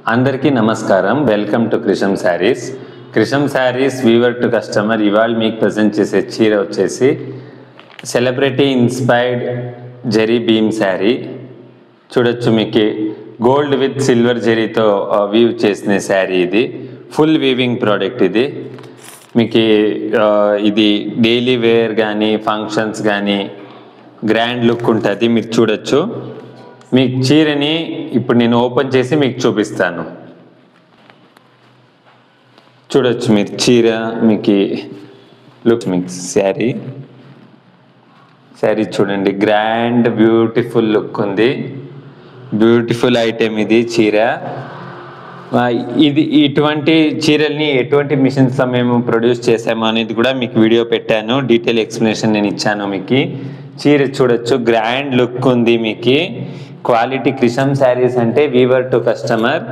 అందరికీ నమస్కారం. Welcome to Krisham Sarees. Krisham Sarees weaver to customer ఇవాళ మీకు ప్రజెంట్ చేసే చీర వచ్చేసి celebrity inspired zari beam sari. చూడొచ్చు, మీకు గోల్డ్ విత్ సిల్వర్ జెరీతో వీవ్ చేసిన శారీ. ఇది ఫుల్ వీవింగ్ ప్రోడక్ట్. ఇది మీకు ఇది డైలీ వేర్ కానీ ఫంక్షన్స్ కానీ గ్రాండ్ లుక్ ఉంటుంది. మీరు చూడొచ్చు. మీకు చీరని ఇప్పుడు నేను ఓపెన్ చేసి మీకు చూపిస్తాను. చూడొచ్చు మీరు చీర, మీకు లుక్, మీకు శారీ చూడండి. గ్రాండ్ బ్యూటిఫుల్ లుక్ ఉంది. బ్యూటిఫుల్ ఐటెం ఇది చీర. ఇది ఇటువంటి చీరల్ని ఎటువంటి మిషన్స్లో మేము ప్రొడ్యూస్ చేసాము అనేది కూడా మీకు వీడియో పెట్టాను. డీటెయిల్ ఎక్స్ప్లెనేషన్ నేను ఇచ్చాను. మీకు చీర చూడొచ్చు, గ్రాండ్ లుక్ ఉంది. మీకు క్వాలిటీ క్రిషం శారీస్ అంటే weaver to customer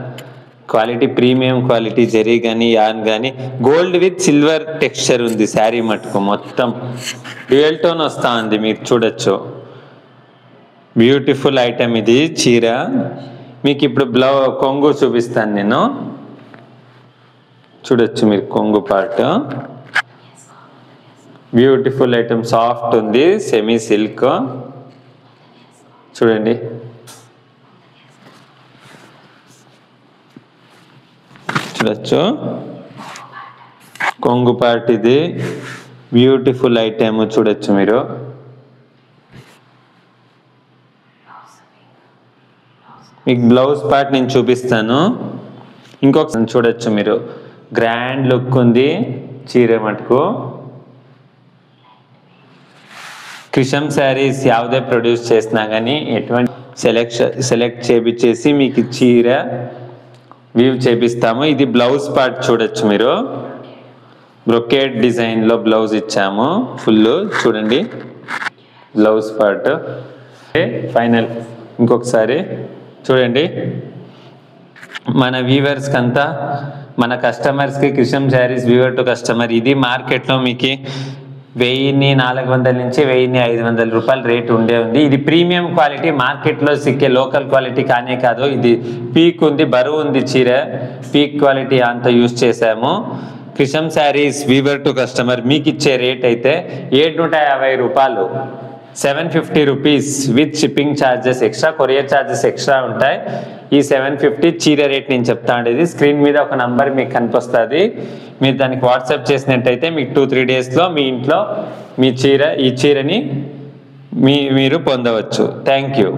quality, premium quality జెరీ కానీ యాన్ కానీ గోల్డ్ విత్ సిల్వర్ టెక్స్చర్ ఉంది. శారీ మటుకు మొత్తం డ్యూయల్ టోన్ వస్తూ ఉంది. మీరు చూడొచ్చు, బ్యూటిఫుల్ ఐటమ్ ఇది చీర. మీకు ఇప్పుడు కొంగు చూపిస్తాను నేను. చూడొచ్చు మీరు కొంగు పార్ట్. బ్యూటిఫుల్ ఐటమ్, సాఫ్ట్ ఉంది, సెమీ సిల్క్. చూడండి, చూడొచ్చు కొంగు పార్ట్. ఇది బ్యూటిఫుల్ ఐటమ్. చూడొచ్చు మీరు. మీకు బ్లౌజ్ పార్ట్ నేను చూపిస్తాను. ఇంకొక చూడొచ్చు మీరు, గ్రాండ్ లుక్ ఉంది చీర మటుకు. క్రిషం శారీస్ యావదే ప్రొడ్యూస్ చేసినా కానీ ఎటువంటి సెలెక్ట్ చేపించేసి మీకు చీర వీవ్ చేపిస్తాము. ఇది బ్లౌజ్ పార్ట్ చూడొచ్చు మీరు. బ్రొకేట్ డిజైన్లో బ్లౌజ్ ఇచ్చాము ఫుల్. చూడండి బ్లౌజ్ పార్ట్. ఫైనల్ ఇంకొకసారి చూడండి. మన వీవర్స్కి అంతా, మన కస్టమర్స్కి క్రిషం శారీస్ వీవర్ టు కస్టమర్ ఇది మార్కెట్లో మీకు 1400 నుంచి 1500 రూపాయల రేటు ఉంది. ఇది ప్రీమియం క్వాలిటీ, మార్కెట్లో సిక్కే లోకల్ క్వాలిటీ కానే కాదు. ఇది పీక్ ఉంది, బరువు ఉంది చీర. పీక్ క్వాలిటీ అంతా యూజ్ చేసాము. క్రిషం శారీస్ వీవర్ టు కస్టమర్ మీకు ఇచ్చే రేట్ అయితే 750 రూపాయలు, 750 rupees with shipping charges extra, courier charges extra ఉంటాయి. ఈ 750 చీర రేట్ నేను చెప్తా ఉండేది. స్క్రీన్ మీద ఒక నంబర్ మీకు కనిపిస్తుంది. మీరు దానికి వాట్సాప్ చేసినట్టయితే మీకు 2-3 డేస్లో మీ ఇంట్లో ఈ చీరని మీరు పొందవచ్చు. Thank you.